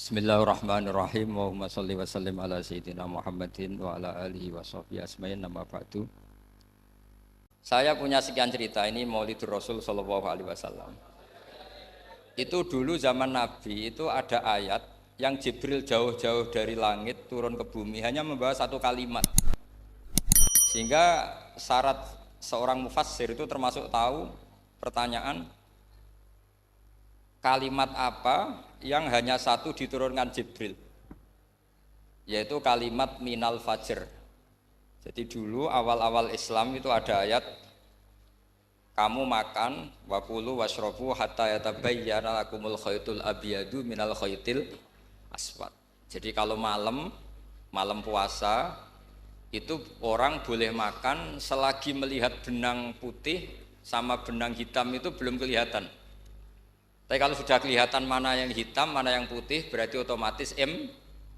Bismillahirrahmanirrahim. Allahumma sholli wa sallim ala sayyidina Muhammadin wa ala alihi wa sahbihi asma'in nama ba'du. Saya punya sekian cerita ini Maulidur Rasul sallallahu alaihi wasallam. Itu dulu zaman Nabi itu ada ayat yang Jibril jauh-jauh dari langit turun ke bumi hanya membawa satu kalimat. Sehingga syarat seorang mufassir itu termasuk tahu pertanyaan kalimat apa yang hanya satu diturunkan Jibril, yaitu kalimat minal fajr. Jadi dulu awal-awal Islam itu ada ayat kamu makan wakulu washrobu hatta yatabayyana lakumul khaytul abyadu minal khaytil aswad. Jadi kalau malam puasa itu orang boleh makan selagi melihat benang putih sama benang hitam itu belum kelihatan. Tapi kalau sudah kelihatan mana yang hitam, mana yang putih, berarti otomatis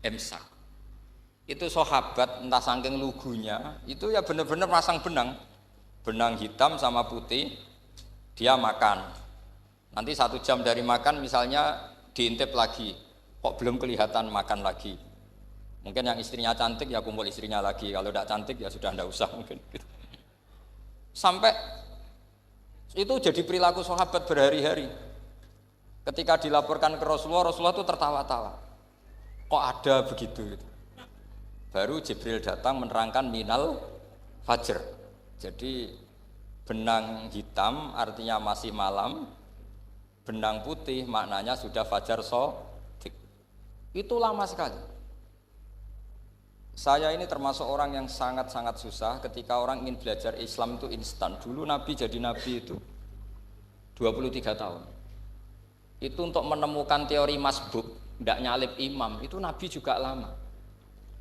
imsak. Itu sahabat entah saking lugunya, itu ya benar-benar masang benang hitam sama putih, dia makan. Nanti 1 jam dari makan misalnya diintip lagi, kok belum kelihatan makan lagi. Mungkin yang istrinya cantik ya kumpul istrinya lagi, kalau tidak cantik ya sudah tidak usah mungkin. Sampai itu jadi perilaku sahabat berhari-hari. Ketika dilaporkan ke Rasulullah itu tertawa-tawa. Kok ada begitu? Baru Jibril datang menerangkan minal fajr. Jadi benang hitam artinya masih malam, benang putih maknanya sudah fajar shadiq. Itu lama sekali. Saya ini termasuk orang yang sangat-sangat susah ketika orang ingin belajar Islam itu instan. Dulu Nabi jadi Nabi itu 23 tahun. Itu untuk menemukan teori masbuk, tidak nyalip imam, itu Nabi juga lama.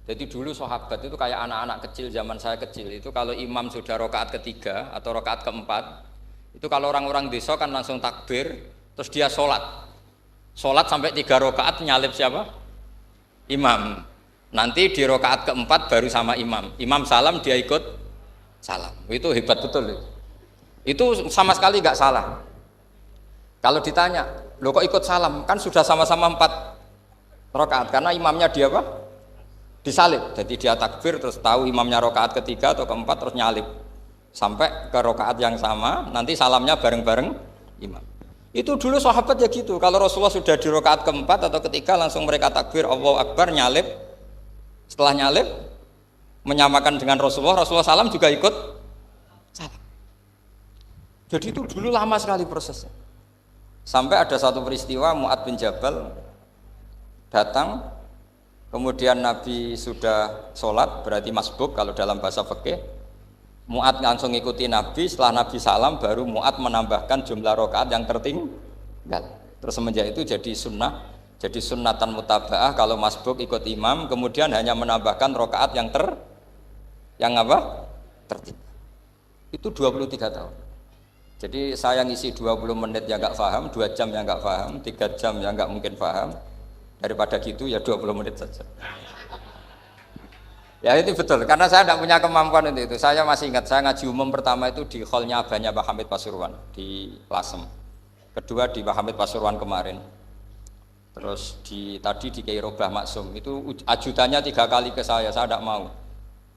Jadi dulu sahabat itu kayak anak-anak kecil zaman saya kecil, itu kalau imam sudah rakaat ketiga atau rakaat keempat, itu kalau orang-orang desa kan langsung takbir, terus dia sholat sampai 3 rakaat nyalip siapa? Imam. Nanti di rakaat keempat baru sama imam salam dia ikut salam. Itu hebat betul. Itu sama sekali nggak salah. Kalau ditanya, lo kok ikut salam? Kan sudah sama-sama 4 rakaat karena imamnya dia apa? Disalib. Jadi dia takbir terus tahu imamnya rakaat ketiga atau keempat terus nyalip sampai ke rakaat yang sama. Nanti salamnya bareng-bareng imam. Itu dulu sahabat ya gitu. Kalau Rasulullah sudah di rakaat keempat atau ketiga langsung mereka takbir Allahu Akbar nyalip. Setelah nyalip menyamakan dengan Rasulullah salam juga ikut salam. Jadi itu dulu lama sekali prosesnya. Sampai ada satu peristiwa Mu'ad bin Jabal datang, kemudian Nabi sudah sholat, berarti masbuk kalau dalam bahasa fikih. Mu'ad langsung ikuti Nabi, setelah Nabi salam baru Mu'ad menambahkan jumlah rakaat yang tertinggal. Terus semenjak itu jadi sunnatan mutaba'ah kalau masbuk ikut imam, kemudian hanya menambahkan rakaat yang tertinggal. Itu 23 tahun. Jadi saya ngisi 20 menit yang nggak paham, 2 jam yang nggak paham, 3 jam yang nggak mungkin paham. Daripada gitu ya 20 menit saja. Ya itu betul, karena saya tidak punya kemampuan untuk itu. Saya masih ingat, saya ngaji umum pertama itu di hallnya abahnya Pak Hamid Pasuruan di Lasem. Kedua di Pak Hamid Pasuruan kemarin. Terus tadi di Kiai Robah Maksum, itu ajudannya 3 kali ke saya tidak mau.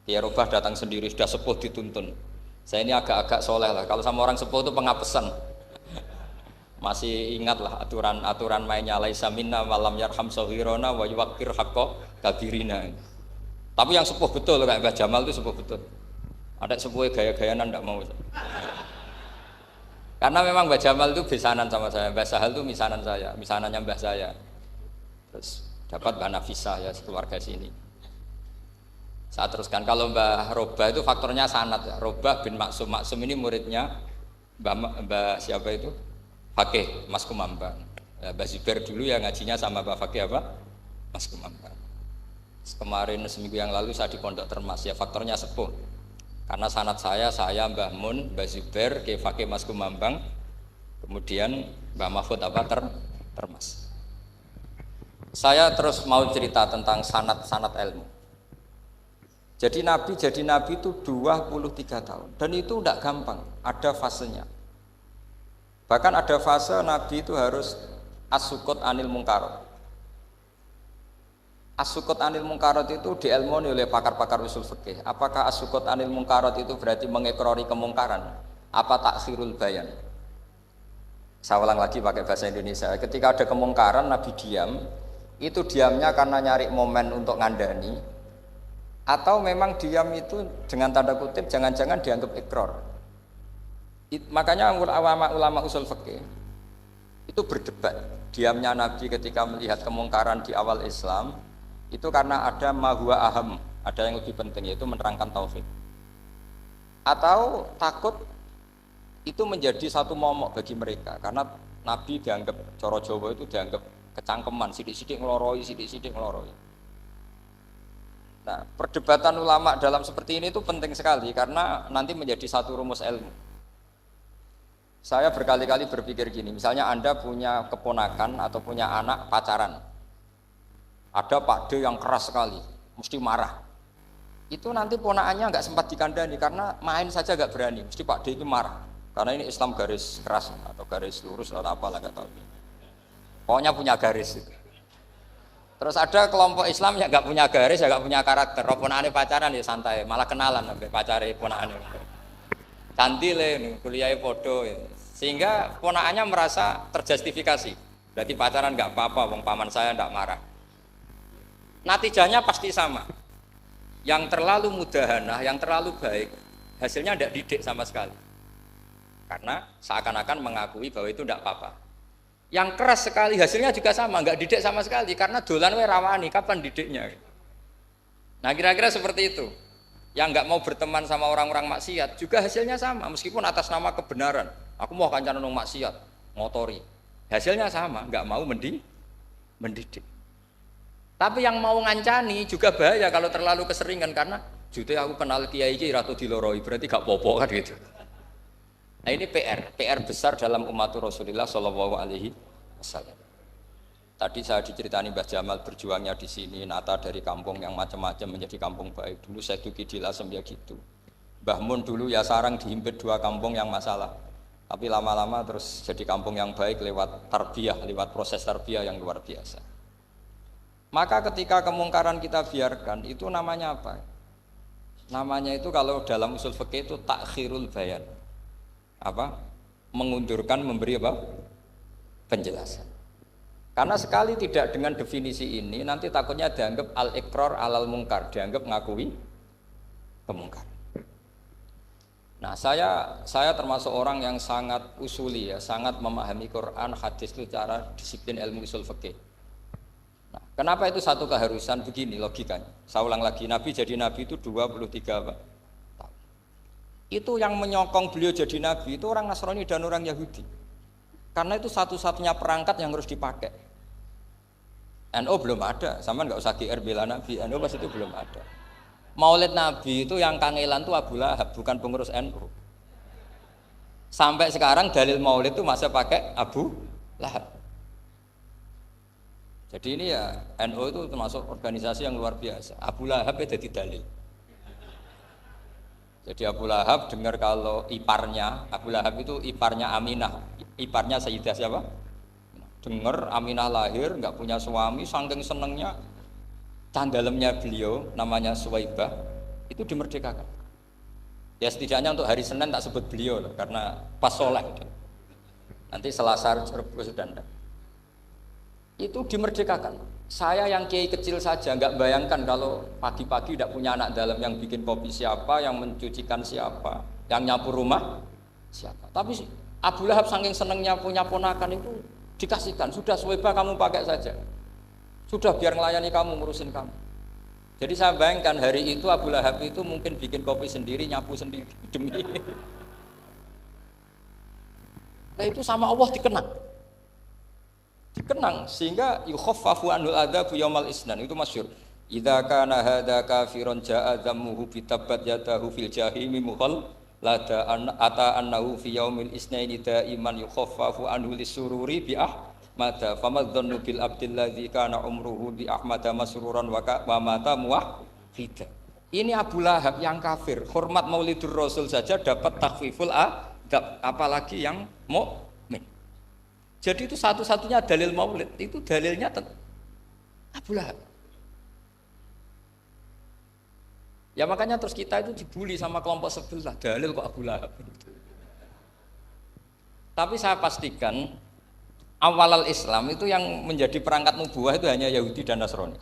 Kiai Robah datang sendiri, sudah sepuh dituntun. Saya ini agak-agak soleh lah, kalau sama orang sepuh itu pengapesan. Masih ingat lah aturan mainnya laisa minna malam yarham sahirona wa yuwaqir haqqo kabirina. Tapi yang sepuh betul kayak Mbah Jamal itu sepuh betul. Ada sepuh gaya-gayanan tidak mau. Karena memang Mbah Jamal itu besanan sama saya, Mbah Sahal itu misanannya Mbah saya. Terus dapat Mbah Nafisah ya keluarga sini. Saya teruskan, kalau Mbah Robah itu faktornya sanad ya. Robah bin Maksum ini muridnya Mbah siapa itu? Fakih Mas Kumambang. Mbah Zubair dulu ya ngajinya sama Mbah Fakih apa? Mas Kumambang. Kemarin seminggu yang lalu saya di Pondok Termas ya, faktornya sepuh. Karena sanad saya Mbah Mun, Mbah Zubair, Kiai Fakih Mas Kumambang, kemudian Mbah Mahfud Termas. Saya terus mau cerita tentang sanad ilmu. Jadi Nabi itu 23 tahun dan itu tidak gampang, ada fasenya. Bahkan ada fase Nabi itu harus as-sukut anil mungkar. As-sukut anil mungkarat itu diilmoni oleh pakar-pakar usul fikih. Apakah as-sukut anil mungkarat itu berarti mengekrori kemungkaran? Apa takhirul bayan? Saya ulang lagi pakai bahasa Indonesia. Ketika ada kemungkaran, Nabi diam. Itu diamnya karena nyari momen untuk ngandani, atau memang diam itu dengan tanda kutip jangan-jangan dianggap ikrar. Makanya ulama usul fikih itu berdebat. Diamnya Nabi ketika melihat kemungkaran di awal Islam itu karena ada mahwa aham, ada yang lebih penting, yaitu menerangkan tauhid, atau takut itu menjadi satu momok bagi mereka karena Nabi dianggap coro Jawa itu dianggap kecangkeman, sidik-sidik ngeloroi, sidik-sidik ngeloroi. Nah, perdebatan ulama dalam seperti ini itu penting sekali karena nanti menjadi satu rumus ilmu. Saya berkali-kali berpikir gini, misalnya Anda punya keponakan atau punya anak pacaran, ada Pak D yang keras sekali, mesti marah. Itu nanti ponakannya nggak sempat dikandani karena main saja nggak berani, mesti Pak D itu marah. Karena ini Islam garis keras atau garis lurus atau apalah nggak tahu. Pokoknya punya garis. Terus ada kelompok Islam yang nggak punya garis, ya nggak punya karakter. Ponakannya pacaran ya santai, malah kenalan sampai pacare ponakannya. Cantile, kuliahnya podo, sehingga ponakannya merasa terjustifikasi. Berarti pacaran nggak apa-apa, wong paman saya nggak marah. Natijahnya pasti sama. Yang terlalu mudahanah, yang terlalu baik, hasilnya tidak didik sama sekali. Karena seakan-akan mengakui bahwa itu tidak apa-apa. Yang keras sekali hasilnya juga sama, nggak didik sama sekali. Karena dolan we rawani, kapan didiknya? Nah kira-kira seperti itu. Yang nggak mau berteman sama orang-orang maksiat juga hasilnya sama, meskipun atas nama kebenaran. Aku mau kancanan nang maksiat, ngotori. Hasilnya sama, nggak mau mendidik. Tapi yang mau ngancani juga bahaya kalau terlalu keseringan karena jute aku kenal kiai iki ratu diloroi berarti gak popo kan gitu. Nah ini PR besar dalam umat Rasulullah Shallallahu Alaihi Wasallam. Tadi saya diceritani Mbah Jamal berjuangnya di sini, nata dari kampung yang macam-macam menjadi kampung baik. Dulu saya Duki di Lasem ya gitu. Mbah Mun dulu ya sarang dihimpit 2 kampung yang masalah. Tapi lama-lama terus jadi kampung yang baik lewat tarbiyah, lewat proses tarbiyah yang luar biasa. Maka ketika kemungkaran kita biarkan, itu namanya apa? Namanya itu kalau dalam usul fikih itu takhirul bayan. Apa? Mengundurkan, memberi apa? Penjelasan. Karena sekali tidak dengan definisi ini, nanti takutnya dianggap al-iqrar alal mungkar, dianggap ngakui kemungkar. Nah, saya termasuk orang yang sangat usuli ya, sangat memahami Quran, hadis itu cara disiplin ilmu usul fikih. Nah, kenapa itu satu keharusan begini logikanya? Saya ulang lagi, Nabi jadi Nabi itu 23 tahun. Itu yang menyokong beliau jadi Nabi itu orang Nasrani dan orang Yahudi. Karena itu satu-satunya perangkat yang harus dipakai. NU belum ada, sama nggak usah GR bela Nabi, NU pas itu belum ada. Maulid Nabi itu yang kangelan itu Abu Lahab, bukan pengurus NU. Sampai sekarang dalil Maulid itu masih pakai Abu Lahab. Jadi ini ya NU itu termasuk organisasi yang luar biasa. Abu Lahab itu jadi dalil. Jadi Abu Lahab dengar kalau iparnya, Abu Lahab itu iparnya Aminah, iparnya Sayyidah siapa? Dengar Aminah lahir nggak punya suami, saking senengnya candalemnya beliau namanya Suwaibah itu dimerdekakan. Ya setidaknya untuk hari Senin tak sebut beliau loh, karena pas sholat. Nanti Selasa Rebus dan itu dimerdekakan. Saya yang kiai kecil saja nggak bayangkan kalau pagi-pagi tidak punya anak dalam, yang bikin kopi siapa, yang mencucikan siapa, yang nyapu rumah siapa. Tapi Abu Lahab saking senengnya punya ponakan itu dikasihkan, sudah Suwaibah kamu pakai saja, sudah biar melayani kamu, ngurusin kamu. Jadi saya bayangkan hari itu Abu Lahab itu mungkin bikin kopi sendiri, nyapu sendiri demi. Nah itu sama Allah dikenang sehingga yukhaffafu anul adzabu yaumal isnan, itu masyhur. Idza kana hadza kafiron jaa dhammuhu bi tabbat yadahu fil jahimi mukhal lada ata annahu fi yaumil isnaini daiman yukhaffafu anhu lisururi bi ahmada famadzannu bil abdilladzi kana umruhu bi ahmada masruran wa mata muwahhida. Ini Abu Lahab yang kafir, hormat Maulidur Rasul saja dapat takhfiful adab, apalagi yang mukmin. Jadi itu satu-satunya dalil maulid, itu dalilnya Abu Lahab. Ya makanya terus kita itu dibully sama kelompok sebelah, dalil kok Abu Lahab. Tapi saya pastikan awal Islam itu yang menjadi perangkat nubuah itu hanya Yahudi dan Nasrani.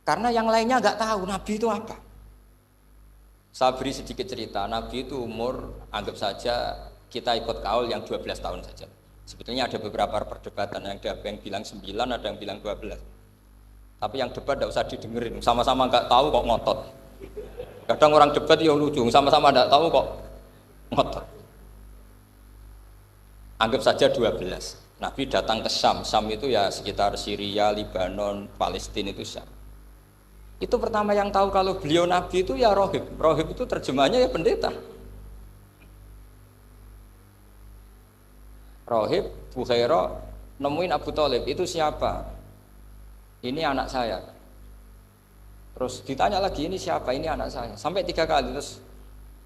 Karena yang lainnya nggak tahu Nabi itu apa. Saya beri sedikit cerita, Nabi itu umur anggap saja kita ikut kaul yang 12 tahun saja. Sebetulnya ada beberapa perdebatan, ada yang bilang 9, ada yang bilang 12. Tapi yang debat tidak usah didengerin, sama-sama nggak tahu kok ngotot. Kadang orang debat ya lucu, sama-sama nggak tahu kok ngotot. Anggap saja 12. Nabi datang ke Syam, Syam itu ya sekitar Syria, Lebanon, Palestina itu Syam. Itu pertama yang tahu kalau beliau Nabi itu ya rohib. Rohib itu terjemahnya ya pendeta. Rohib, Bukhaira, nemuin Abu Thalib, itu siapa? Ini anak saya. Terus ditanya lagi, ini siapa? Ini anak saya. Sampai 3 kali. Terus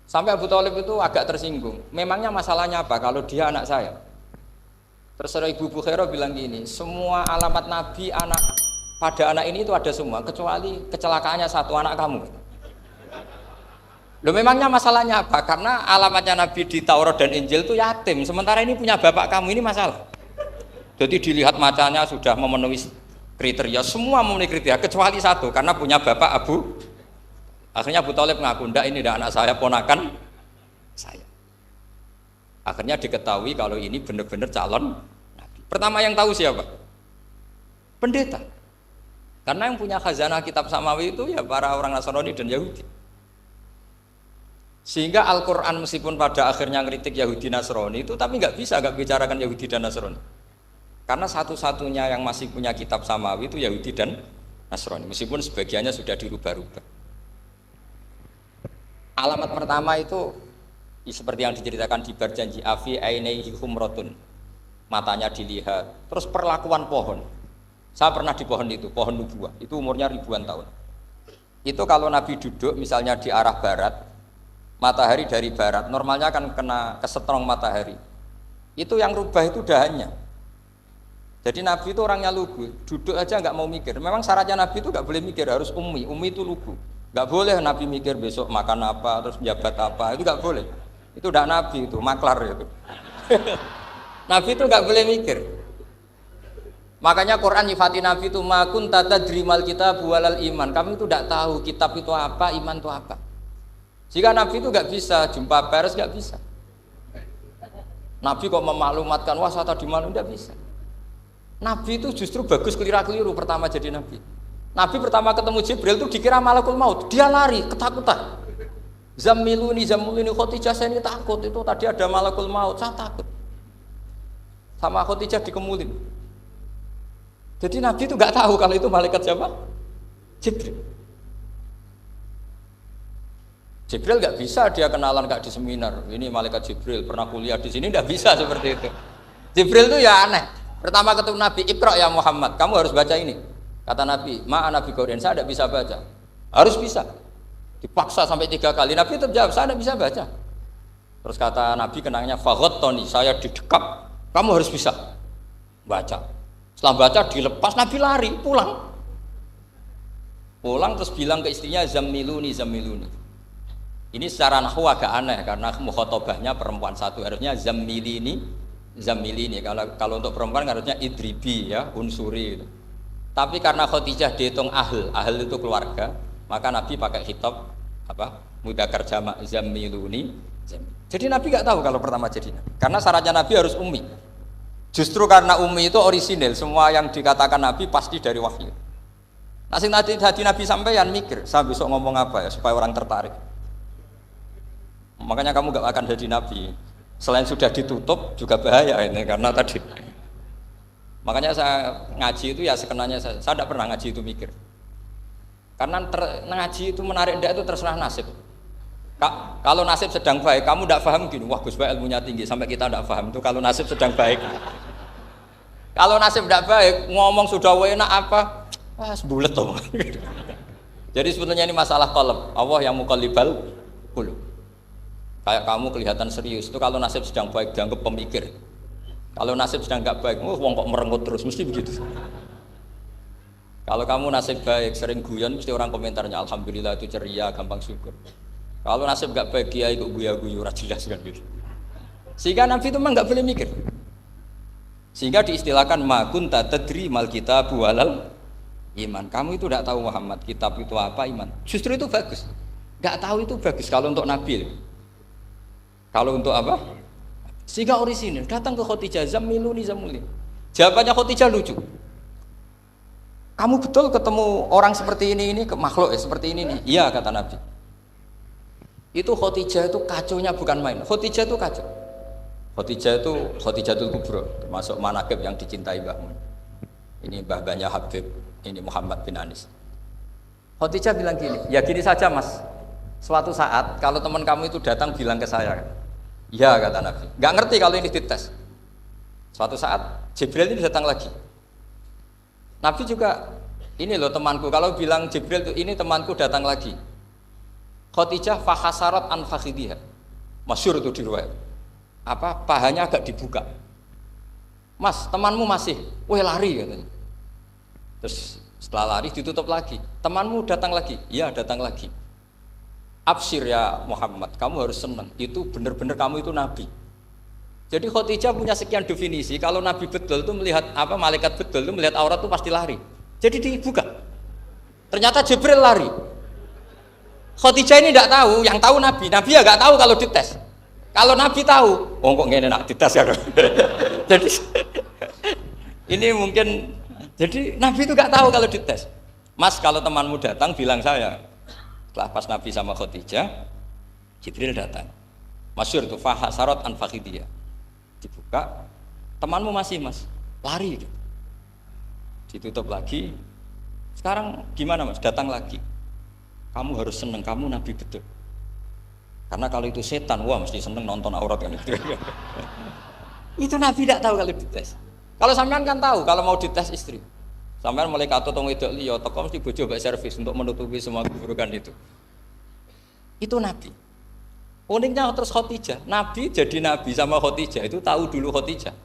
sampai Abu Thalib itu agak tersinggung. Memangnya masalahnya apa kalau dia anak saya? Terus Ibu Bukhaira bilang gini, semua alamat Nabi pada anak ini itu ada semua, kecuali kecelakaannya satu, anak kamu. Loh, memangnya masalahnya apa? Karena alamatnya Nabi di Taurat dan Injil itu yatim, sementara ini punya bapak kamu, ini masalah. Jadi dilihat macanya sudah memenuhi kriteria, semua memenuhi kriteria kecuali satu, karena punya bapak Abu. Akhirnya Abu Thalib ngaku, ndak, ini ndak anak saya, ponakan saya. Akhirnya diketahui kalau ini benar-benar calon Nabi. Pertama yang tahu siapa? Pendeta. Karena yang punya khazanah kitab samawi itu ya para orang Nasrani dan Yahudi. Sehingga Al-Quran meskipun pada akhirnya ngeritik Yahudi Nasrani itu, tapi nggak bicarakan Yahudi dan Nasrani. Karena satu-satunya yang masih punya kitab samawi itu Yahudi dan Nasrani, meskipun sebagiannya sudah dirubah-rubah. Alamat pertama itu seperti yang diceritakan di Berjanji, afi ainaihi humratun, matanya dilihat. Terus perlakuan pohon. Saya pernah di pohon itu, pohon nubuah. Itu umurnya ribuan tahun. Itu kalau Nabi duduk misalnya di arah barat, matahari dari barat, normalnya akan kena kesetrong matahari. Itu yang rubah itu dahannya. Jadi Nabi itu orangnya lugu, duduk aja nggak mau mikir. Memang syaratnya Nabi itu nggak boleh mikir, harus ummi. Ummi itu lugu. Nggak boleh Nabi mikir besok makan apa, terus jabat apa, itu nggak boleh. Itu udah Nabi, itu maklar itu. Nabi itu nggak boleh mikir. Makanya Quran nyifati Nabi itu makun tata drimal kitab walal iman. Kami itu tidak tahu kitab itu apa, iman itu apa. Jika Nabi itu nggak bisa jumpa pers, nggak bisa. Nabi kok memaklumatkan wah saya tadi malu, nggak bisa. Nabi itu justru bagus keliru pertama jadi Nabi. Nabi pertama ketemu Jibril itu dikira malakul maut, dia lari ketakutan. Zamiluni Khotijah, saya ini takut, itu tadi ada malakul maut, saya takut. Sama Khotijah dikemulin. Jadi Nabi itu nggak tahu kalau itu malaikat siapa? Jibril. Jibril nggak bisa dia kenalan nggak di seminar. Ini malaikat Jibril pernah kuliah di sini, nggak bisa seperti itu. Jibril itu ya aneh. Pertama ketemu Nabi, Iqra ya Muhammad, kamu harus baca ini. Kata Nabi, Nabi Qur'an, saya tidak bisa baca. Harus bisa. Dipaksa sampai 3 kali. Nabi tetap jawab, saya tidak bisa baca. Terus kata Nabi kenangnya, Toni, saya didekap, kamu harus bisa baca. Setelah baca dilepas, Nabi lari pulang. Pulang terus bilang ke istrinya, Zamiluni. Ini secara nahwu agak aneh karena mukhatabahnya perempuan satu, harusnya Zamilini. Kalau untuk perempuan harusnya idribi ya, unsuri gitu. Tapi karena Khadijah dihitung ahl itu keluarga, maka Nabi pakai khitab mudzakkar jamak Zamiluni. Jadi Nabi nggak tahu kalau pertama jadi Nabi. Karena syaratnya Nabi harus ummi. Justru karena ummi itu orisinil, semua yang dikatakan Nabi pasti dari wahyu. Nasib hati Nabi sampeyan mikir, saya besok ngomong apa ya supaya orang tertarik. Makanya kamu gak akan jadi Nabi. Selain sudah ditutup juga bahaya ini karena tadi. Makanya saya ngaji itu ya sekenanya saya tidak pernah ngaji itu mikir. Karena ngaji itu menarik ndak itu terserah nasib. Kalau nasib sedang baik, kamu tidak paham gini, wah Gus Baik ilmunya tinggi sampai kita tidak paham itu kalau nasib sedang baik. Kalau nasib tidak baik, ngomong sudah enak apa, wah sebulet tuh. Jadi sebetulnya ini masalah qalb. Allah yang muqallibal qulub. Kayak kamu kelihatan serius itu kalau nasib sedang baik dianggap pemikir. Kalau nasib sedang nggak baik, wong kok merengut terus, mesti begitu. Kalau kamu nasib baik, sering guyon, mesti orang komentarnya alhamdulillah itu ceria, gampang syukur. Kalau nasib gak baik, kiai kok guya-guyu, jelas kan gitu. Sehingga Nabi itu memang nggak boleh mikir. Sehingga diistilahkan makun tadri mal kitab walal iman. Kamu itu tidak tahu Muhammad, kitab itu apa, iman. Justru itu bagus. Nggak tahu itu bagus kalau untuk Nabi. Kalau untuk apa? Sehingga orisinil datang ke Khadijah, Zammiluni Zammiluni. Jawabannya Khadijah lucu. Kamu betul ketemu orang seperti ini ke makhluk ya seperti ini nih. Iya kata Nabi. Itu Khadijah itu kacaunya bukan main. Khadijah itu kacau. Khadijah itu Khadijatul Kubra, termasuk manaqib yang dicintai Mbahmun. Ini mbah-mbahnya Habib, ini Muhammad bin Anis. Khadijah bilang gini, ya gini saja mas. Suatu saat kalau teman kamu itu datang bilang ke saya, ya kata Nabi. Nggak ngerti kalau ini dites. Suatu saat Jibril ini datang lagi. Nabi juga, ini loh temanku. Kalau bilang Jibril itu ini temanku datang lagi. Khadijah fahasarat an fakhidiha. Masyhur itu di riwayat. Apa pahanya agak dibuka. Mas, temanmu masih, weh lari katanya. Terus setelah lari ditutup lagi. Temanmu datang lagi, iya datang lagi. Absyir ya Muhammad, kamu harus senang. Itu benar-benar kamu itu nabi. Jadi Khadijah punya sekian definisi. Kalau nabi betul itu melihat apa malaikat betul itu melihat aurat itu pasti lari. Jadi dibuka. Ternyata Jibril lari. Khadijah ini tidak tahu, yang tahu nabi. Nabi ya nggak tahu kalau dites. Kalau Nabi tahu, oh kok ngene nak dites ya. Jadi ini mungkin, jadi Nabi itu gak tahu kalau dites. Mas kalau temanmu datang bilang saya. Setelah pas Nabi sama Khadijah, Jibril datang. Masyhur tuh fahasarat an fakhidiyah. Dibuka, temanmu masih mas, lari. Ditutup lagi. Sekarang gimana mas? Datang lagi. Kamu harus seneng, kamu Nabi betul. Karena kalau itu setan, wah mesti seneng nonton aurat kan itu. Itu Nabi tidak tahu kalau dites. Kalau sampean kan tahu kalau mau dites istri. Sampean mulai kato tong wedok liya, teko mesti bojo mbak servis untuk menutupi semua keburukan itu. Itu Nabi. Uniknya terus Khadijah, Nabi jadi Nabi sama Khadijah itu tahu dulu Khadijah.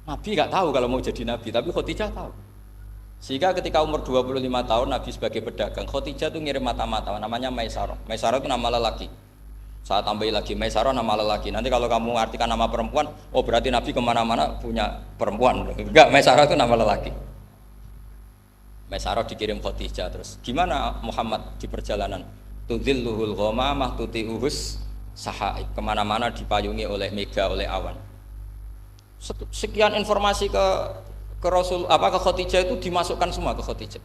Nabi nggak tahu kalau mau jadi Nabi, tapi Khadijah tahu. Sehingga ketika umur 25 tahun Nabi sebagai pedagang, Khadijah itu ngirim mata-mata namanya Maisarah. Maisarah itu nama lelaki. Saya tambahin lagi Maisarah nama lelaki. Nanti kalau kamu artikan nama perempuan, oh berarti Nabi kemana-mana punya perempuan. Enggak, Maisarah itu nama lelaki. Maisarah dikirim Khadijah terus. Gimana Muhammad di perjalanan? Tudhilluhul ghamamah tuti'uhus sahaib. Kemana-mana dipayungi oleh mega, oleh awan. Sekian informasi ke Rasul ke Khadijah itu dimasukkan semua ke Khadijah.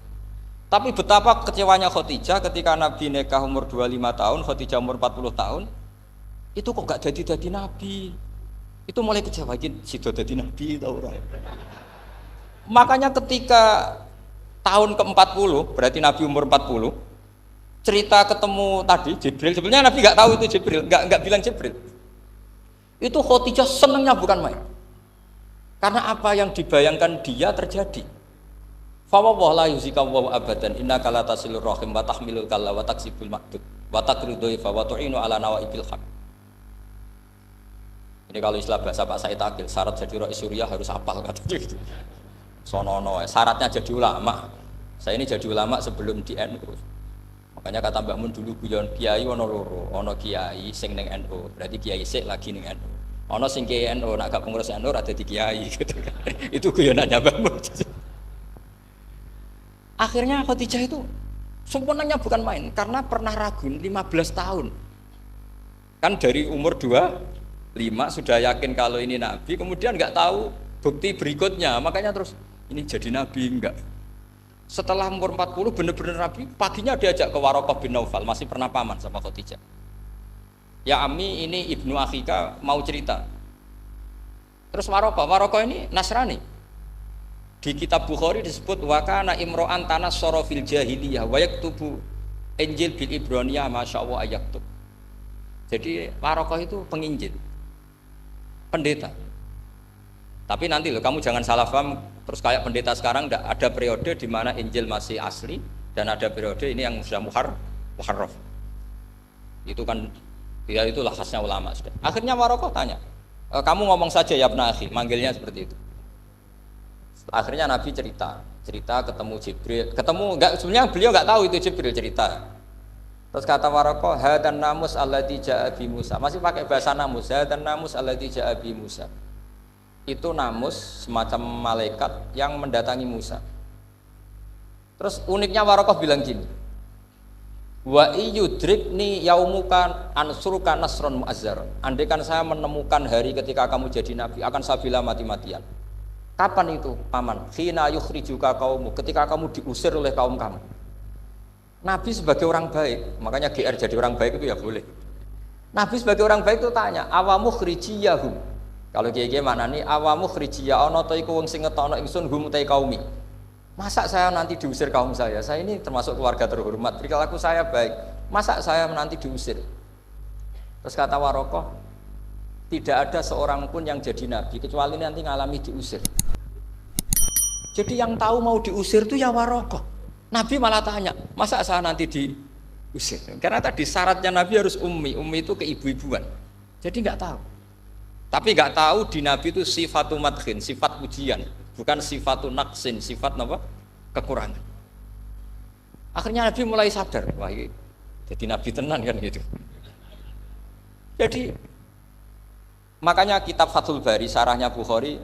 Tapi betapa kecewanya Khadijah ketika Nabi nikah umur 25 tahun, Khadijah umur 40 tahun. Itu kok gak jadi Nabi. Itu mulai kecewa sido jadi Nabi tahu ora. Makanya ketika tahun ke-40, berarti Nabi umur 40, cerita ketemu tadi Jibril, sebenarnya Nabi gak tahu itu Jibril, gak bilang Jibril. Itu Khadijah senengnya bukan main. Karena apa yang dibayangkan dia terjadi. Fa wallahu la yuzika wa abadan innaka la tasilur rahim wa tahmilul kalla wa taksibul ma'dud wa taqridu fa wa tu'inu ala nawaibil haq. Ini kalau istilah bahasa Pak Said Akil, syarat jadi rais Suriah harus hafal katanya gitu. Sonono, syaratnya jadi ulama. Saya ini jadi ulama sebelum di NU. Makanya kata Mbah Mun dulu guyon kiai ono loro, ono kiai sing ning NU, berarti kiai sik lagi ning NU. Ono sing kiai NU nak gak pengurus NU ada di kiai gitu kan. Itu guyonannya Mbah Mun. Akhirnya Khadijah itu sempurnanya bukan main karena pernah ragu 15 tahun. Kan dari umur 25 sudah yakin kalau ini nabi, kemudian nggak tahu bukti berikutnya. Makanya terus ini jadi nabi enggak. Setelah umur 40 benar-benar nabi, paginya diajak ke Waraqah bin Naufal, masih pernah paman sama Khadijah. Ya Ami, ini ibnu akhika mau cerita. Terus Waraqah ini Nasrani. Di kitab Bukhari disebut wakana imro'an tanas sorofil jahiliyah wa yaktubu Injil bil Ibroniyah masyaallah ayaktub. Jadi Waraqah itu penginjil, pendeta. Tapi nanti loh kamu jangan salah paham terus kayak pendeta sekarang ada periode di mana Injil masih asli dan ada periode ini yang sudah muharraf. Itu kan ya itulah khasnya ulama sudah. Akhirnya Waraqah tanya, kamu ngomong saja ya Ibnu Akhi, manggilnya seperti itu. Akhirnya Nabi cerita ketemu Jibril, ketemu enggak, sebenarnya beliau enggak tahu itu Jibril cerita. Terus kata Warokoh, hadan namus alladzi ja'a bi Musa. Masih pakai bahasa namus, hadan namus alladzi ja'a bi Musa. Itu namus semacam malaikat yang mendatangi Musa. Terus uniknya Warokoh bilang gini, wa iyudrikni yaumuka ansuruka nasron mu'azzar. Andaikan saya menemukan hari ketika kamu jadi nabi, akan saya bela mati-matian. Kapan itu, paman? Khina yukhrijuka kaumu, ketika kamu diusir oleh kaum kamu. Nabi sebagai orang baik, makanya GR jadi orang baik itu ya boleh. Nabi sebagai orang baik itu tanya, awamu khrijiyahum. Kalau kiye-kiye maknani awamu khrijiyah ana ta iku wong sing ngetokno ingsun hum ta kaumi. Masa saya nanti diusir kaum saya? Saya ini termasuk keluarga terhormat, perilaku saya baik. Masa saya nanti diusir? Terus kata Warokoh, tidak ada seorang pun yang jadi nabi kecuali nanti ngalami diusir. Jadi yang tahu mau diusir itu ya Warokoh. Nabi malah tanya, masa saya nanti diusir? Karena tadi syaratnya Nabi harus ummi itu keibu-ibuan. Jadi nggak tahu. Tapi nggak tahu di Nabi itu sifatu madkhin, sifat pujian, bukan sifatu naqsin, sifat apa? Kekurangan. Akhirnya Nabi mulai sadar, wah ini jadi Nabi tenan kan gitu. Jadi makanya kitab Fathul Bari, syarahnya Bukhari,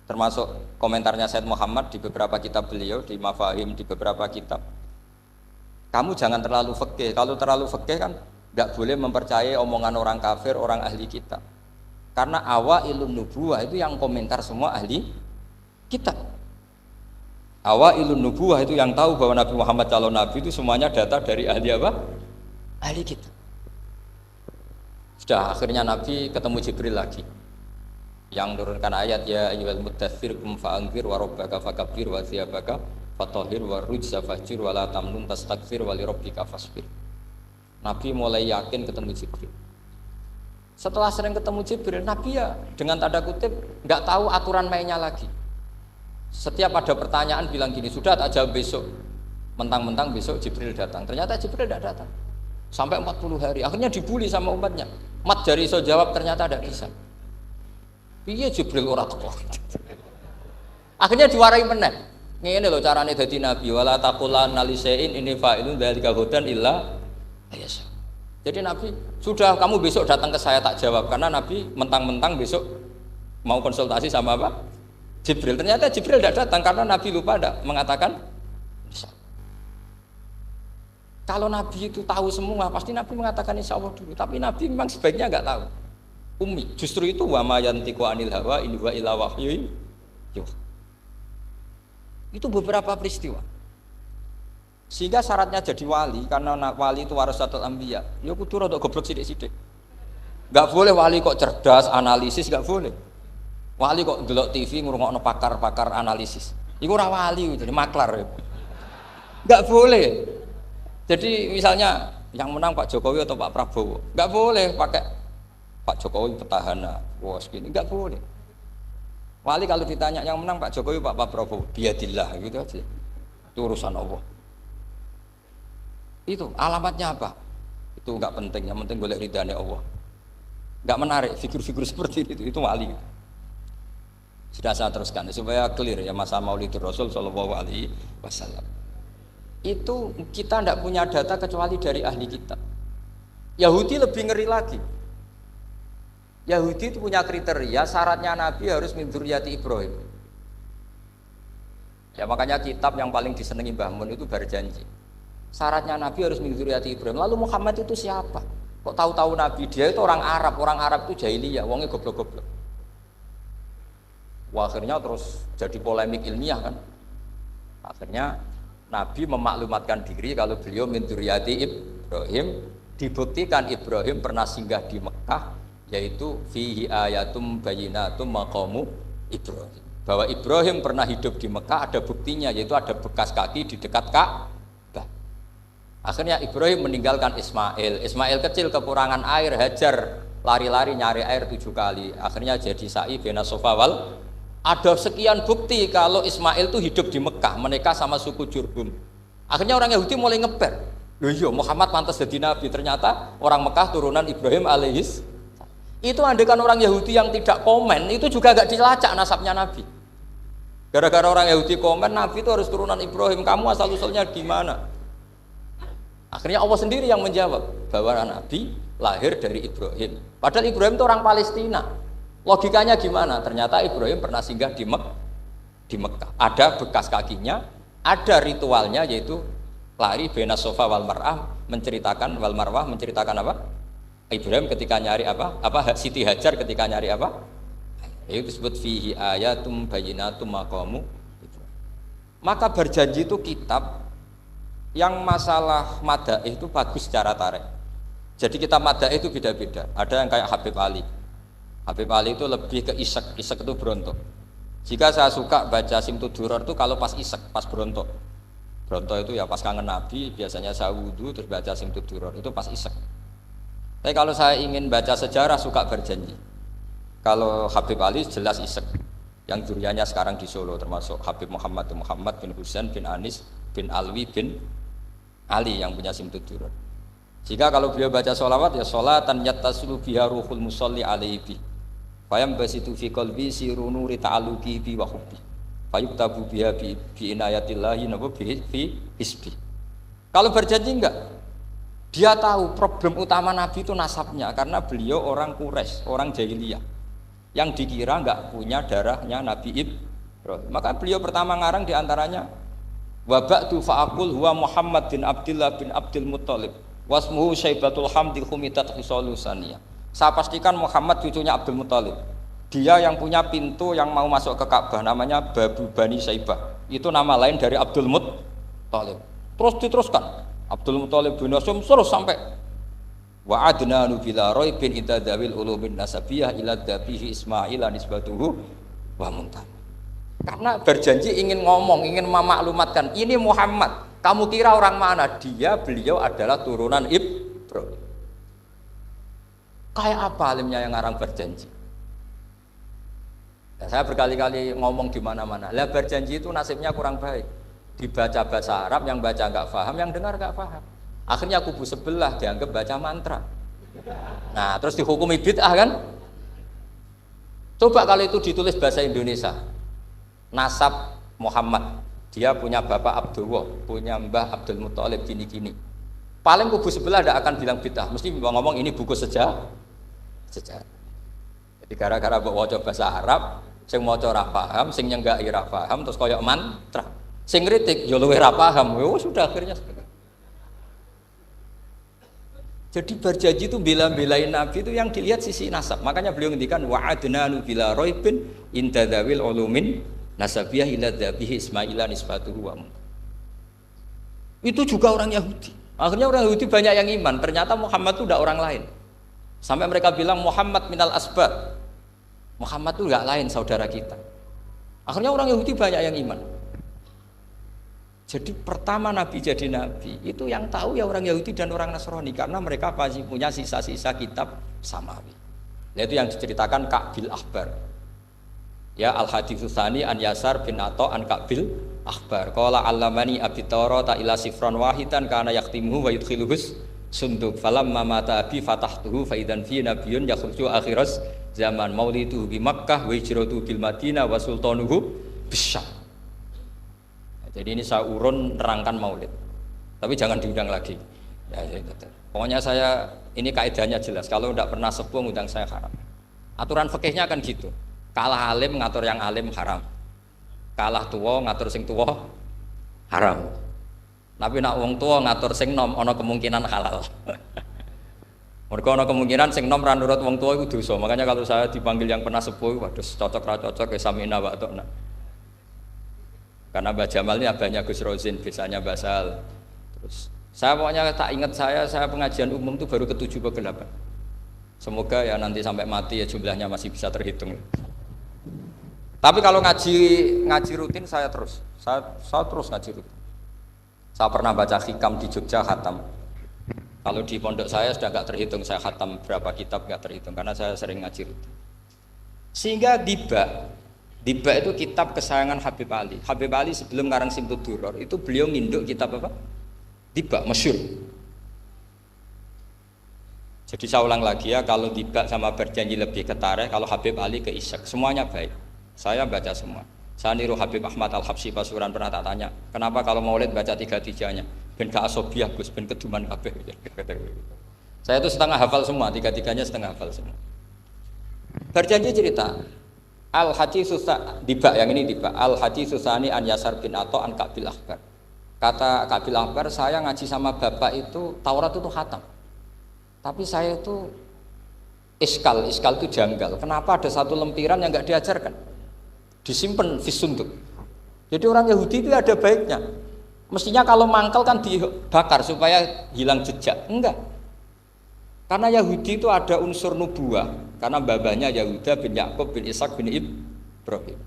termasuk komentarnya Said Muhammad di beberapa kitab beliau, di Mafahim, di beberapa kitab. Kamu jangan terlalu fikih. Kalau terlalu fikih kan nggak boleh mempercayai omongan orang kafir, orang ahli kitab. Karena awailun nubuwah itu yang komentar semua ahli kitab. Awailun nubuwah itu yang tahu bahwa Nabi Muhammad calon nabi itu semuanya data dari ahli apa? Ahli kitab. Sudah akhirnya Nabi ketemu Jibril lagi. Yang menurunkan ayat ya ayyuhal muddatsir qum fa'anzir wa rabbaka fakabbir wa thiyabaka fatahhir wa rujza fahjur wa la tamnun tastakbir wa li rabbika fasbir. Nabi mulai yakin ketemu Jibril. Setelah sering ketemu Jibril, Nabi ya dengan tanda kutip nggak tahu aturan mainnya lagi. Setiap ada pertanyaan bilang gini, sudah tak jawab besok. Mentang-mentang besok Jibril datang. Ternyata Jibril tidak datang. Sampai 40 hari. Akhirnya dibully sama umatnya. Mat jari iso jawab ternyata tidak bisa. Piye Jibril ora teko. Akhirnya diwarai meneh. Ngene lho carane dadi nabi, wala taqulanna lisein ini fa'ilun dzalika hudan illa ayasa. Jadi Nabi, sudah kamu besok datang ke saya tak jawab, karena Nabi mentang-mentang besok mau konsultasi sama apa? Jibril. Ternyata Jibril tidak datang karena Nabi lupa tidak mengatakan insya Allah. Kalau Nabi itu tahu semua, pasti Nabi mengatakan insya Allah dulu. Tapi Nabi memang sebaiknya nggak tahu. Ummi, justru itu wa ma yantiqu anil hawa in huwa illa wahyun yuha. Itu beberapa peristiwa. Sehingga syaratnya jadi wali, karena wali itu warasatul anbiya, ya kudu rada goblok sithik-sithik. Enggak boleh wali kok cerdas, analisis enggak boleh. Wali kok ndelok TV ngrungokno pakar-pakar analisis. Iku ora wali, jadi maklar. Enggak boleh. Jadi misalnya yang menang Pak Jokowi atau Pak Prabowo, enggak boleh pakai Pak Jokowi petahana, wah segini, enggak boleh. Wali kalau ditanya yang menang Pak Jokowi Pak Prabowo, biadillah gitu aja. Itu urusan Allah. Itu alamatnya apa? Itu enggak penting, yang penting golek ridhane Allah. Enggak menarik figur-figur seperti itu wali. Sudah saya teruskan supaya clear ya masa Maulidur Rasul sallallahu alaihi wasallam. Itu kita tidak punya data kecuali dari ahli kitab. Yahudi lebih ngeri lagi. Yahudi itu punya kriteria, syaratnya Nabi harus min dzurriyyati Ibrahim. Ya makanya kitab yang paling disenangi Mbah Mun itu Berjanji. Syaratnya Nabi harus min dzurriyyati Ibrahim. Lalu Muhammad itu siapa? Kok tahu-tahu Nabi? Dia itu orang Arab itu jahiliyah, wongnya goblok-goblok. Wah, akhirnya terus jadi polemik ilmiah kan. Akhirnya Nabi memaklumatkan diri kalau beliau min dzurriyyati Ibrahim, dibuktikan Ibrahim pernah singgah di Mekah, yaitu fihi ayatum bayyinatum maqamu Ibrahim. Bahwa Ibrahim pernah hidup di Mekah ada buktinya, yaitu ada bekas kaki di dekat Ka'bah. Akhirnya Ibrahim meninggalkan Ismail. Ismail kecil kekurangan air, Hajar lari-lari nyari air 7 kali. Akhirnya jadi sa'i bena Safa wal. Ada sekian bukti kalau Ismail itu hidup di Mekah, menikah sama suku Jurhum. Akhirnya orang Yahudi mulai ngeper. Loh iya, Muhammad pantas jadi nabi. Ternyata orang Mekah turunan Ibrahim alaihis. Itu andaikan orang Yahudi yang tidak komen, itu juga gak dilacak nasabnya Nabi. Gara-gara orang Yahudi komen Nabi itu harus turunan Ibrahim, kamu asal usulnya gimana? Akhirnya Allah sendiri yang menjawab bahwa Nabi lahir dari Ibrahim. Padahal Ibrahim itu orang Palestina. Logikanya gimana? Ternyata Ibrahim pernah singgah di Mekah. Ada bekas kakinya, ada ritualnya yaitu lari bena sofa wal mar'ah menceritakan wal marwah menceritakan apa? Ibrahim ketika nyari apa? Siti Hajar ketika nyari apa? Itu disebut fihi ayatum bayyinatum maqamu. Maka berjanji itu kitab yang masalah madaih itu bagus secara tarikh. Jadi kitab madaih itu beda-beda. Ada yang kayak Habib Ali. Habib Ali itu lebih ke isek itu berontok. Jika saya suka baca Simtud Duror itu kalau pas isek, pas berontok. Berontok itu ya pas kangen Nabi, biasanya saya wudhu terus baca Simtud Duror itu pas isek. Tapi kalau saya ingin baca sejarah suka berjanji. Kalau Habib Ali jelas isek, yang duriannya sekarang di Solo termasuk Habib Muhammad bin Husain bin Anis bin Alwi bin Ali yang punya Simtud Duror. Jika kalau beliau baca sholawat ya sholatan yattasulu biha ruhul musalli alaihi fayam basitu fi qalbi siru nuri ta'alluqi bi wa hubbi fayuktabu biha bi inayatillahi nabu fi hisbi. Kalau berjanji enggak, dia tahu problem utama Nabi itu nasabnya karena beliau orang Quraisy, orang jahiliyah yang dikira enggak punya darahnya Nabi Ibrahim. Maka beliau pertama ngarang diantaranya wa ba'du fa'aqul huwa Muhammad bin Abdullah bin Abdul Muttalib wasmuhu Syaibatul Hamdil Khumitat Khisalusaniyah. Saya pastikan Muhammad cucunya Abdul Muttalib. Dia yang punya pintu yang mau masuk ke Ka'bah namanya Babu Bani Syaibah. Itu nama lain dari Abdul Muttalib. Terus diteruskan Abdul Muttalib bin Hasyim terus sampai wa adnanu bila raibin idadawil ulumin nasabiyah ila dabihi Ismaila nisbatuhu wa muntam. Karena berjanji ingin ngomong, ingin memaklumatkan ini Muhammad. Kamu kira orang mana? Beliau adalah turunan Ibrahim. Kayak apa alimnya yang ngarang berjanji? Nah, saya berkali-kali ngomong di mana-mana. Lah berjanji itu nasibnya kurang baik. Dibaca bahasa Arab, yang baca nggak paham, yang dengar nggak paham. Akhirnya kubu sebelah dianggap baca mantra. Nah, terus dihukumi bid'ah kan? Coba kalau itu ditulis bahasa Indonesia. Nasab Muhammad, dia punya bapak Abdullah, punya mbah Abdul Muttalib gini-gini. Paling kubu sebelah tidak akan bilang bid'ah, mesti ngomong ini buku sejarah. Jadi gara-gara bawa bahasa Arab, sing maca ora paham, sing nyenggak ora paham, terus koyok mantra. Sing kritik yo luwih ora paham. Sudah akhirnya. Jadi berjanji itu bela-belain Nabi itu yang dilihat sisi nasab. Makanya beliau ngendikan wa'adnanu bila raibin indadawil ulumin nasabiyah ila dhabihi Ismaila nisbatuhu wa. Itu juga orang Yahudi. Akhirnya orang Yahudi banyak yang iman. Ternyata Muhammad itu tidak orang lain. Sampai mereka bilang Muhammad minal asbat. Muhammad itu enggak lain saudara kita. Akhirnya orang Yahudi banyak yang iman. Jadi pertama Nabi jadi Nabi itu yang tahu ya orang Yahudi dan orang Nasrani karena mereka pasti punya sisa-sisa kitab samawi. Yaitu yang diceritakan Ka'bil Akhbar. Ya al-haditsus tsani an Yasar bin Atha an Ka'bil Akhbar. Qala 'allamani abi Tawrata ila sifran wahidan kana yaktimuhu wa yudkhiluhus sunduk falamma mata abi fatahtuhu fa idan fi nabiyyun yakhruju akhiras zaman maulidu bi Makkah wa hijratu bil Madinah wa sultanuhu bisyam. Jadi ini saya urun nerangkan maulid, tapi jangan diundang lagi. Ya, pokoknya saya ini kaidahnya jelas. Kalau tidak pernah sepuh undang saya haram. Aturan fikihnya kan gitu. Kalah alim ngatur yang alim haram. Kalah tua ngatur sing tua haram. Tapi nak wong tua ngatur sing nom, ono kemungkinan halal. Mereka ono kemungkinan sing nom ra nurut wong tua itu dosa. Makanya kalau saya dipanggil yang pernah sepuh, waduh cocok ra cocok ya samina wa ta'na. Karena Mbah Jamal ini abahnya Gus Rozin, biasanya basal. Terus saya pokoknya tak ingat saya pengajian umum itu baru ke-7 ke 8. Semoga ya nanti sampai mati ya jumlahnya masih bisa terhitung. Tapi kalau ngaji rutin saya terus ngaji rutin. Saya pernah baca hikam di Jogja khatam. Kalau di pondok saya sudah nggak terhitung saya khatam berapa kitab nggak terhitung karena saya sering ngaji rutin. Sehingga Diba itu kitab kesayangan Habib Ali. Habib Ali sebelum ngarang Simtud Duror itu beliau nginduk kitab apa? Diba, masyhur. Jadi saya ulang lagi ya, kalau Diba sama berjanji lebih ke tarikh, kalau Habib Ali ke Ishaq, semuanya baik. Saya baca semua. Saya niru Habib Ahmad Al-Habsyi Pasuruan pernah tak tanya, kenapa kalau maulid baca tiga-tiganya? Ben gak asobiah Gus, ben keduman kabeh. Saya itu setengah hafal semua, tiga-tiganya setengah hafal semua. Berjanji cerita, Al-Haditsus Dibak, yang ini Dibak, Al-Haditsus Tsani an Yasar bin Atha an Ka'bil Ahbar. Kata Ka'bil Ahbar, saya ngaji sama bapak itu Taurat itu khatam. Tapi saya itu iskal itu janggal. Kenapa ada satu lempiran yang enggak diajarkan? Disimpan fisunduk. Jadi orang Yahudi itu ada baiknya. Mestinya kalau mangkal kan dibakar supaya hilang jejak. Enggak. Karena Yahudi itu ada unsur nubuah. Karena babanya Yahuda bin Yakub bin Ishak bin Ibrahim.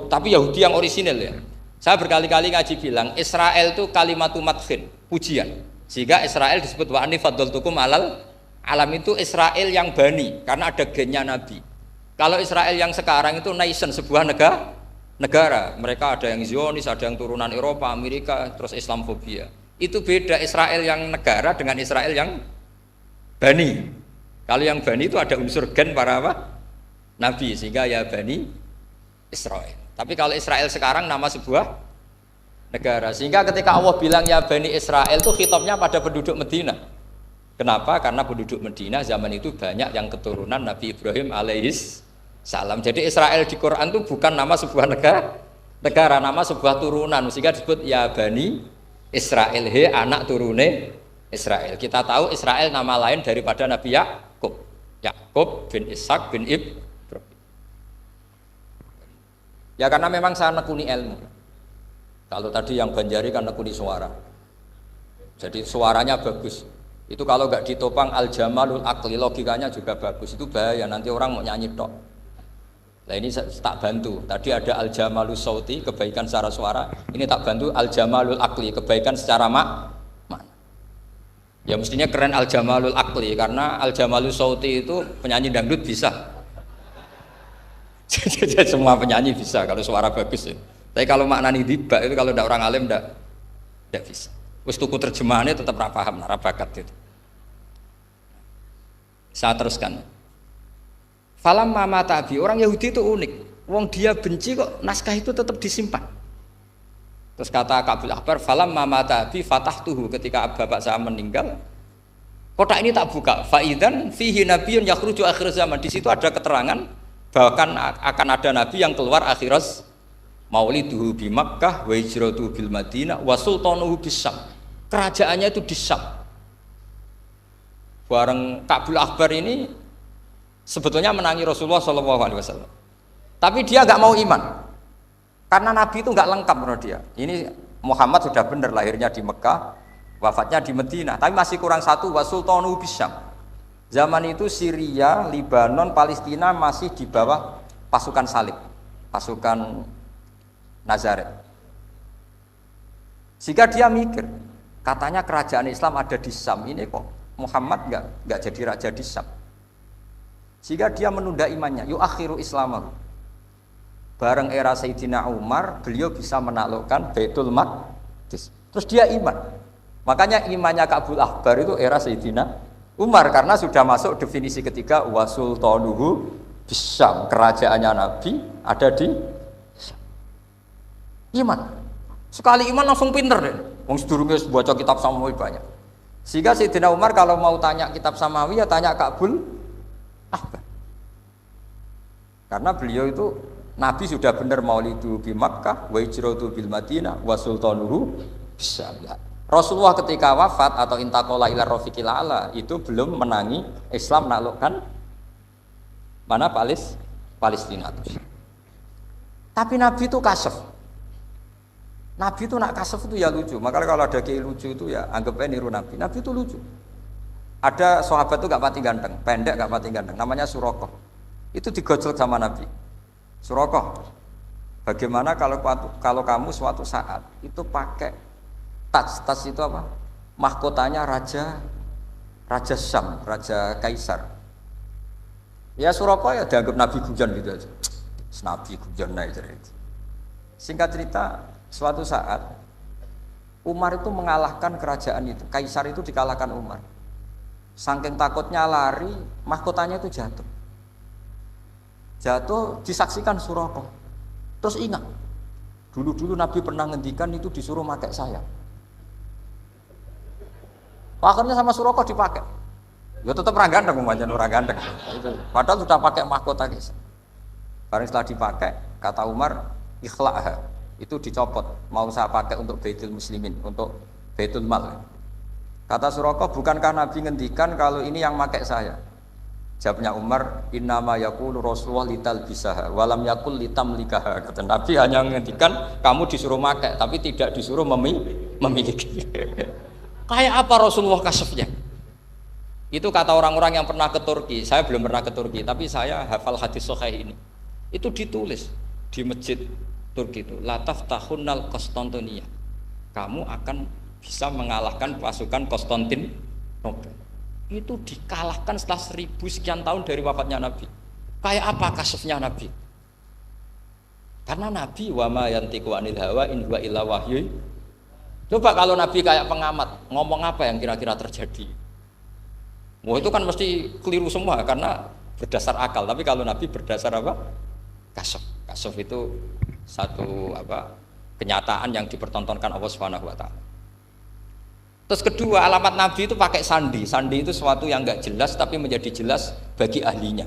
Tapi Yahudi yang orisinil ya. Saya berkali-kali ngaji bilang Israel itu kalimatu madhin, pujian. Sehingga Israel disebut wa anni faddaltukum alal alam, itu Israel yang bani karena ada gennya Nabi. Kalau Israel yang sekarang itu nation, sebuah negara. Mereka ada yang Zionis, ada yang turunan Eropa, Amerika, terus Islamfobia. Itu beda Israel yang negara dengan Israel yang bani. Kalau yang bani itu ada unsur gen para apa? Nabi, sehingga ya bani Israel. Tapi kalau Israel sekarang nama sebuah negara. Sehingga ketika Allah bilang ya bani Israel itu khitabnya pada penduduk Medina. Kenapa? Karena penduduk Medina zaman itu banyak yang keturunan Nabi Ibrahim alaihis salam. Jadi Israel di Quran itu bukan nama sebuah negara, nama sebuah turunan. Sehingga disebut ya bani Israel, he anak turune Israel. Kita tahu Israel nama lain daripada Nabi Yakub. Yakub bin Ishak bin Ibrahim. Ya karena memang saya nekuni ilmu. Kalau tadi yang Banjari kan nekuni suara. Jadi suaranya bagus. Itu kalau nggak ditopang al-jamalul akli, logikanya juga bagus. Itu bahaya, nanti orang mau nyanyi tok. Nah ini tak bantu. Tadi ada al-jamalul sauti, kebaikan secara suara. Ini tak bantu al-jamalul akli, kebaikan secara makna. Ya mestinya keren al-jamalul akli, karena al-jamalul sauti itu penyanyi dangdut bisa. Jadi semua penyanyi bisa kalau suara bagus ya. Tapi kalau maknani dibak itu kalau tidak orang alim tidak bisa. Wis tuku terjemahannya tetap ra paham, ra bakat itu. Saya teruskan. Falam mama tabi, orang Yahudi itu unik. Wong dia benci kok naskah itu tetap disimpan. Terus kata Ka'bil Ahbar, falam mama tabi fatahtuhu, ketika bapak saya meninggal, kotak ini tak buka. Faidan fihi nabiyyun yakhruju akhir zaman. Di situ ada keterangan bahkan akan ada nabi yang keluar akhirat, mauliduhu bi Makkah wa hijratuhu bil Madinah wa sultanuhu bis Syam. Kerajaannya itu di Syam. Bareng Ka'bil Ahbar ini sebetulnya menangi Rasulullah SAW. Tapi dia nggak mau iman. Karena Nabi itu nggak lengkap menurut dia. Ini Muhammad sudah benar lahirnya di Mekah, wafatnya di Madinah. Tapi masih kurang satu, wa sultanuhu bis Syam. Zaman itu Syria, Libanon, Palestina masih di bawah pasukan salib, pasukan Nazaret. Sehingga dia mikir, katanya kerajaan Islam ada di Syam, ini kok Muhammad nggak jadi raja di Syam. Sehingga dia menunda imannya, yuakhiru islamahu. Bareng era Sayyidina Umar, beliau bisa menaklukkan Baitul Maqdis. Terus dia iman. Makanya imannya Ka'bil Ahbar itu era Sayyidina Umar, karena sudah masuk definisi ketiga wasultanuhu bisyam, kerajaannya Nabi ada di Syam. Iman. Sekali iman langsung pinter deh. Wong sedurunge baca kitab Samawi banyak. Sehingga Sayyidina Umar kalau mau tanya kitab Samawi ya tanya Ka'bil Ahbar. Karena beliau itu Nabi sudah benar maulidu bi Makkah wa hijratu bil Madinah wa sultanuhu bisyam. Rasulullah ketika wafat atau intaqala ila rafiqil a'la itu belum menangi Islam menaklukkan mana Palestina. Tapi Nabi itu kasef. Nabi itu nak kasef itu ya lucu. Makanya kalau ada kiai lucu itu ya anggapnya niru Nabi. Nabi itu lucu. Ada sahabat itu gak pati ganteng, pendek gak pati ganteng, namanya Surakoh. Itu digojlok sama Nabi. Surakoh, bagaimana kalau kamu suatu saat itu pakai tas itu apa? Mahkotanya raja Syam, raja Kaisar. Ya Surakoh ya dianggap Nabi Gujan gitu aja. Nabi Gujan aja. Singkat cerita, suatu saat Umar itu mengalahkan kerajaan itu, Kaisar itu dikalahkan Umar. Saking takutnya lari, mahkotanya itu jatuh disaksikan Surakoh. Terus ingat, dulu Nabi pernah ngendikan itu disuruh pakai sayap. Akhirnya sama Suraqah dipakai. Ya tetap orang ganteng, orang ganteng. Padahal sudah pakai mahkota kisah. Barang setelah dipakai, kata Umar, ikhla'ha, itu dicopot. Mau saya pakai untuk Baitul Muslimin, untuk Baitul Mal. Kata Suraqah, bukankah Nabi ngendikan kalau ini yang pakai saya? Jawabnya Umar, innama yaqulu Rasulullah lital bisaha, walam yaqul litam likaha. Kata Nabi hanya ngendikan kamu disuruh pakai, tapi tidak disuruh memiliki. Kayak apa Rasulullah kasefnya? Itu kata orang-orang yang pernah ke Turki. Saya belum pernah ke Turki, tapi saya hafal hadis sahih ini. Itu ditulis di masjid Turki itu, la taftahunnal Konstantinia. Kamu akan bisa mengalahkan pasukan Konstantinopel. Itu dikalahkan setelah 1000 sekian tahun dari wafatnya Nabi. Kayak apa kasefnya Nabi? Karena Nabi wa ma yantiqu anil hawa in huwa illa wahyu. Coba kalau Nabi kayak pengamat, ngomong apa yang kira-kira terjadi? Wah itu kan mesti keliru semua karena berdasar akal. Tapi kalau Nabi berdasar apa? Kasaf. Kasaf itu satu kenyataan yang dipertontonkan Allah Subhanahu wa taala. Terus kedua, alamat Nabi itu pakai sandi. Sandi itu sesuatu yang enggak jelas tapi menjadi jelas bagi ahlinya.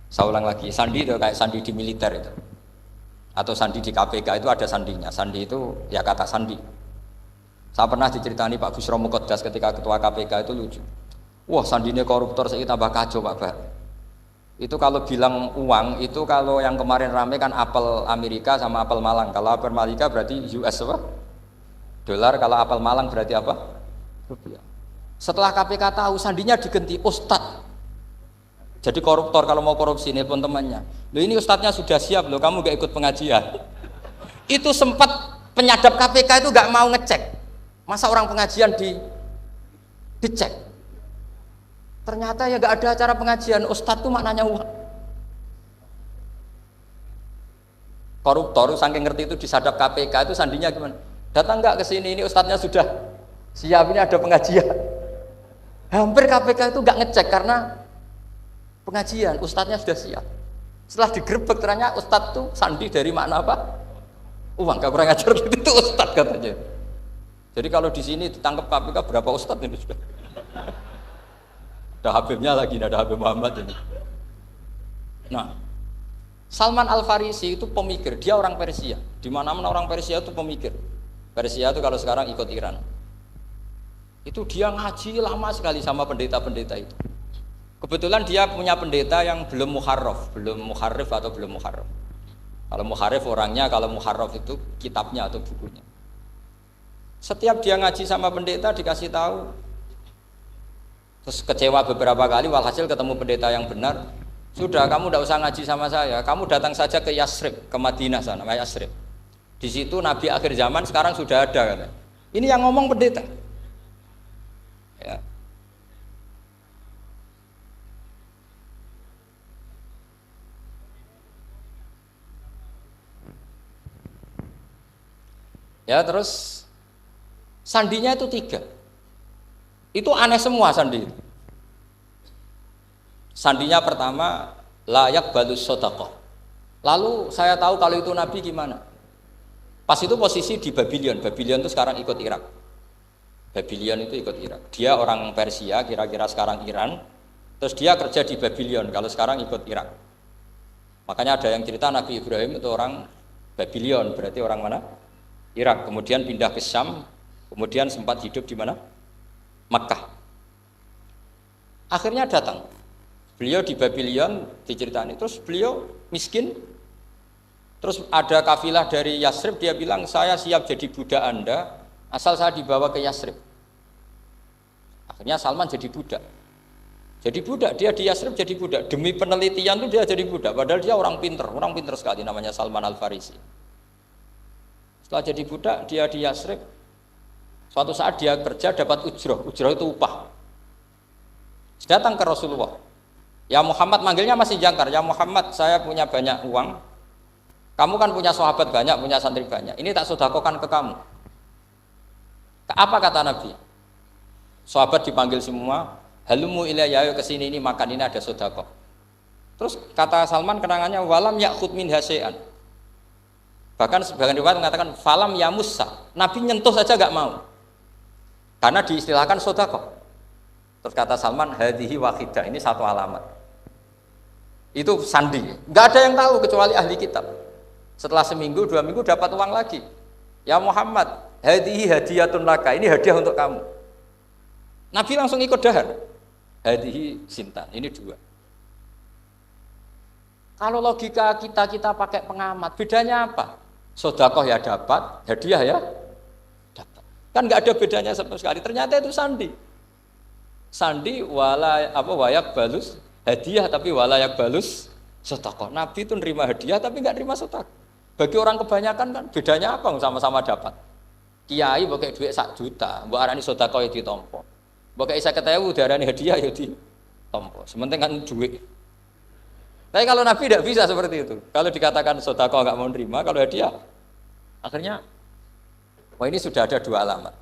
Saya ulang lagi, sandi itu kayak sandi di militer itu. Atau sandi di KPK itu ada sandinya. Sandi itu ya kata sandi. Saya pernah diceritani Pak Busro Muqaddas ketika ketua KPK itu lucu. Wah, sandinya koruptor saya tambah kacau Pak Bah. Itu kalau bilang uang itu kalau yang kemarin rame kan apel Amerika sama apel Malang. Kalau apel Amerika berarti US apa? Dolar. Kalau apel Malang berarti apa? Rupiah. Setelah KPK tahu sandinya diganti Ustadz. Jadi koruptor kalau mau korupsi nelpon temannya. Loh ini Ustadznya sudah siap loh, kamu gak ikut pengajian. Itu sempat penyadap KPK itu gak mau ngecek. Masa orang pengajian dicek? Ternyata ya gak ada acara pengajian. Ustadz itu maknanya uang. Koruptor saking ngerti itu disadap KPK itu sandinya gimana? Datang nggak ke sini, ini ustadznya sudah siap, ini ada pengajian. Hampir KPK itu nggak ngecek karena pengajian, ustadznya sudah siap. Setelah digerebek ternyata ustadz itu sandi dari makna apa? Uang. Gak kurang ajar itu ustadz katanya. Jadi kalau di sini ditangkap KPK berapa ustadz ini sudah? Ada Habibnya lagi, ada Habib Muhammad ini. Nah, Salman Al Farisi itu pemikir, dia orang Persia. Di mana-mana orang Persia itu pemikir. Persia itu kalau sekarang ikut Iran. Itu dia ngaji lama sekali sama pendeta-pendeta itu. Kebetulan dia punya pendeta yang belum muharraf, belum muharrif atau belum muharraf. Kalau muharrif orangnya, kalau muharraf itu kitabnya atau bukunya. Setiap dia ngaji sama pendeta dikasih tahu, terus kecewa beberapa kali, walhasil ketemu pendeta yang benar. Sudah, kamu tidak usah ngaji sama saya, kamu datang saja ke Yasrib, ke Madinah sana, Yasrib. Di situ Nabi akhir zaman sekarang sudah ada, katanya. Ini yang ngomong pendeta. Ya. Ya terus sandinya itu 3. Itu aneh semua sandi. Sandinya pertama layak balus sodaqah. Lalu saya tahu kalau itu Nabi gimana. Pas itu posisi di Babylon. Babylon itu sekarang ikut Irak. Babylon itu ikut Irak. Dia orang Persia, kira-kira sekarang Iran. Terus dia kerja di Babylon. Kalau sekarang ikut Irak. Makanya ada yang cerita Nabi Ibrahim itu orang Babylon. Berarti orang mana? Irak. Kemudian pindah ke Syam. Kemudian sempat hidup di mana? Makkah. Akhirnya datang. Beliau di Babylon diceritani. Terus beliau miskin. Terus ada kafilah dari Yasrib, dia bilang saya siap jadi budak Anda asal saya dibawa ke Yasrib. Akhirnya Salman jadi budak. Jadi budak, dia di Yasrib jadi budak. Demi penelitian itu dia jadi budak. Padahal dia orang pinter sekali namanya Salman Al Farisi. Setelah jadi budak, dia di Yasrib. Suatu saat dia kerja dapat ujroh. Ujroh itu upah. Datang ke Rasulullah. Ya Muhammad, manggilnya masih jangkar. Ya Muhammad, saya punya banyak uang. Kamu kan punya sahabat banyak, punya santri banyak. Ini tak sedekahkan ke kamu. Apa kata Nabi? Sahabat dipanggil semua. Halumu ilayya, ayo kesini, ini makan, ini ada sedekah. Terus kata Salman kenangannya walam ya'khud min hasya'an. Bahkan sebagian riwayat mengatakan falam ya Musa, Nabi nyentuh saja nggak mau, karena diistilahkan sodako. Terus kata Salman, hadihi wahidah, ini satu alamat. Itu sandi, nggak ada yang tahu kecuali ahli kitab. Setelah seminggu, 2 minggu dapat uang lagi. Ya Muhammad, hadihi hadiyatun laka, ini hadiah untuk kamu. Nabi langsung ikut dahar. Hadihi sintan, ini 2. Kalau logika kita pakai pengamat, bedanya apa? Sodakoh ya dapat, hadiah ya dapat. Kan nggak ada bedanya sama sekali. Ternyata itu sandi. Sandi wayak balus hadiah tapi walayak balus sodakoh. Nabi itu nerima hadiah tapi nggak nerima sodakoh. Bagi orang kebanyakan kan bedanya apa? Sama-sama dapat. Kiai pakai duit 1 juta, mbok arani sodakoh ya ditompo. Mbok kayak 50.000 diarani hadiah ya ditompo. Sementing kan duit. Tapi kalau Nabi tidak bisa seperti itu. Kalau dikatakan sodakoh nggak mau nerima, kalau hadiah, akhirnya, wah ini sudah ada 2 alamat.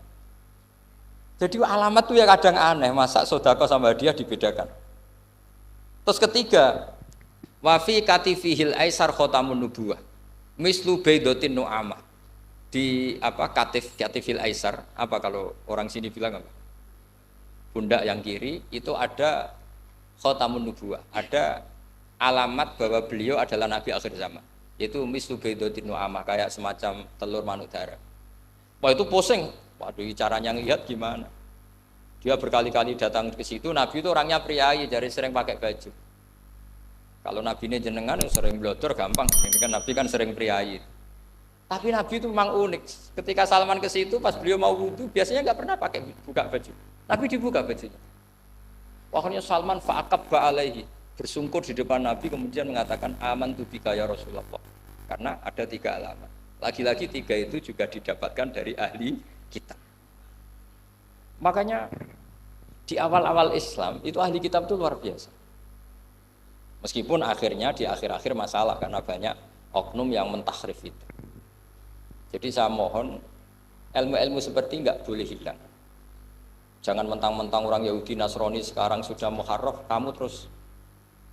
Jadi alamat itu ya kadang aneh, masa sodakoh sama hadiah dibedakan. Terus ketiga, wafi katifihil aisar khotamun nubuwah, mislu baidotin nu'amah. Di katifil aisar, apa kalau orang sini bilang apa? Pundak yang kiri itu ada khotamun nubuwah, ada alamat bahwa beliau adalah nabi akhir zaman, yaitu mislu baidotin nu'amah, kayak semacam telur manuk darah. Wah itu pusing, waduh caranya ngelihat gimana? Dia berkali-kali datang ke situ, Nabi itu orangnya priayi, jadi sering pakai baju. Kalau Nabi ini jenengan sering blodor gampang, ini kan Nabi kan sering priayi. Tapi Nabi itu memang unik. Ketika Salman ke situ, pas beliau mau wudu, biasanya nggak pernah pakai buka baju. Nabi dibuka bajunya. Akhirnya Salman fa'aqabba alaihi, bersungkur di depan Nabi, kemudian mengatakan amantu bika ya Rasulullah. Karena ada 3 alamat. Lagi-lagi 3 itu juga didapatkan dari ahli kitab. Makanya di awal-awal Islam itu ahli kitab itu luar biasa. Meskipun akhirnya di akhir-akhir masalah karena banyak oknum yang mentahrif itu. Jadi saya mohon ilmu-ilmu seperti nggak boleh hilang. Jangan mentang-mentang orang Yahudi Nasrani sekarang sudah muharraf, kamu terus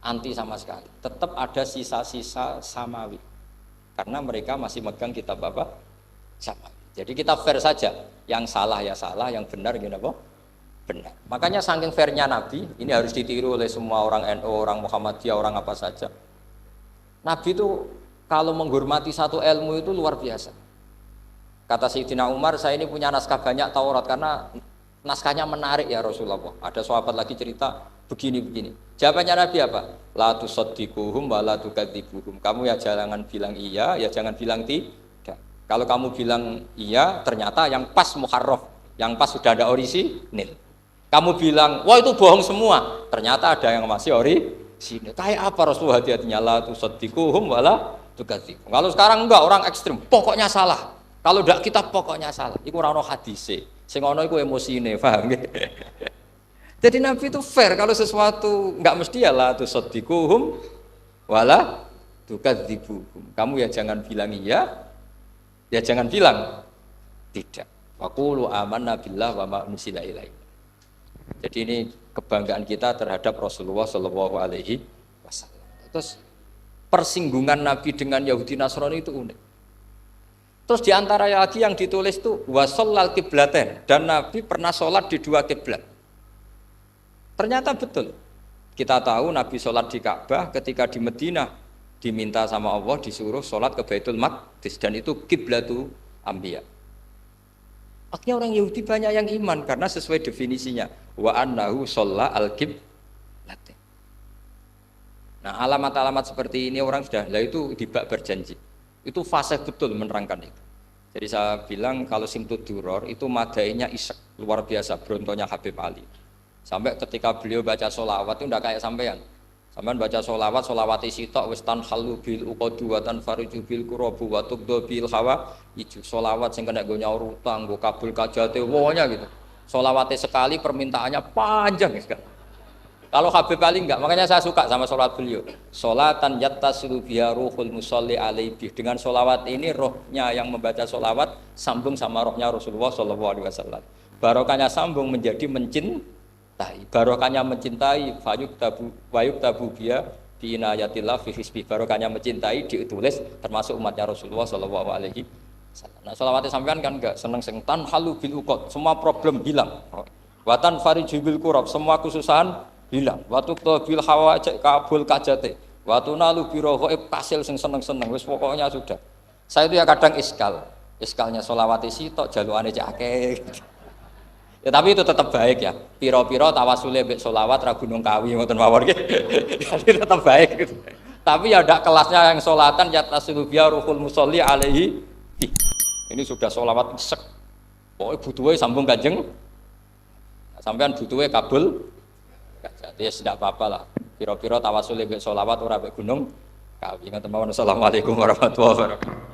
anti sama sekali. Tetap ada sisa-sisa samawi. Karena mereka masih megang kitab apa? Samawi. Jadi kita fair saja. Yang salah ya salah, yang benar gini apa? Benar. Makanya saking fairnya Nabi, ini harus ditiru oleh semua orang NU, orang Muhammadiyah, orang apa saja. Nabi itu kalau menghormati satu ilmu itu luar biasa. Kata Sayyidina Umar, saya ini punya naskah banyak Taurat karena naskahnya menarik ya Rasulullah. Ada sahabat lagi cerita begini-begini. Jawabannya Nabi apa? La tusaddiquhum wa la tukadzibuhum. Kamu ya jangan bilang iya, ya jangan bilang tidak. Kalau kamu bilang iya, ternyata yang pas muharraf, yang pas sudah ada orisinil. Kamu bilang, wah itu bohong semua, ternyata ada yang masih orisinil. Kayak apa Rasulullah hati-hatinya? La tusaddiquhum wa la tukadzibuhum. Kalau sekarang enggak, orang ekstrim, pokoknya salah. Kalau tidak kita pokoknya salah. Iku ora ono hadise. Sing ono iku emosine, paham nggih? Jadi Nabi itu fair, kalau sesuatu enggak mesti ya la tusaddiquhum wala tukadzibuhum. Kamu ya jangan bilang iya, ya jangan bilang tidak. Waqulu amanna billah wa ma unzila ilaihi. Jadi ini kebanggaan kita terhadap Rasulullah sallallahu alaihi wasallam. Terus persinggungan Nabi dengan Yahudi Nasrani itu unik. Terus diantara lagi yang ditulis itu wasallal kiblaten, dan Nabi pernah sholat di 2 kiblat. Ternyata betul. Kita tahu Nabi sholat di Ka'bah, ketika di Madinah diminta sama Allah disuruh sholat ke Baitul Maqdis, dan itu kiblatu Anbiya. Akhirnya orang Yahudi banyak yang iman karena sesuai definisinya wa annahu sholla al-kiblaten. Nah alamat-alamat seperti ini orang sudah, lah itu dibak berjanji. Itu fasih betul menerangkan itu. Jadi saya bilang kalau Simtud Duror itu madainya isek luar biasa, brontonya Habib Ali. Sampai ketika beliau baca sholawat itu tidak kayak sampean. Sampean baca sholawat, sholawat isitok wis tanhalu bil uqadu wa tanfariju bil kurabu wa tuqdu bil hawa iju. Sholawat sing kena go nyaur utang, go kabul kajate pokoknya gitu. Sholawatnya sekali permintaannya panjang sekali. Kalau Habib Ali enggak, makanya saya suka sama sholat beliau. Sholatan yattasilu biha ruhul musolli alaihi. Dengan sholawat ini rohnya yang membaca sholawat sambung sama rohnya Rasulullah SAW. Barokahnya sambung menjadi mencintai. Barokahnya mencintai fayuk tabu biha bi inayatillah fi hisbi barokahnya mencintai ditulis termasuk umatnya Rasulullah sallallahu alaihi wasallam. Nah, selawat sampean kan enggak seneng sing tan halu bil uqad, semua problem hilang. Watan farijubil kurab, semua kesusahan hilang. Watu bil hawajat kabul kajate. Watu nalu biro kasil sing seneng-seneng. Wis pokoknya sudah. Saya itu ya kadang iskalnya solawat isi tok jalukane cek akeh. Ya tapi itu tetap baik ya. Piro-piro tawasule mbek solawat ra Gunung Kawi ngoten mawon nggih. Jadi tetap baik gitu. Tapi ya ada kelasnya yang solatan ya tasilu biya ruhul musolli alaihi. Ini sudah solawat sek. Pokoknya butuhnya sambung Kanjeng. Sampean butuhnya kabul. Jadi ya tidak apa-apa lah. Piro-piro tawasule mbek solawat ora mbek Gunung Kawi. Ngoten mawon. Assalamualaikum warahmatullahi wabarakatuh.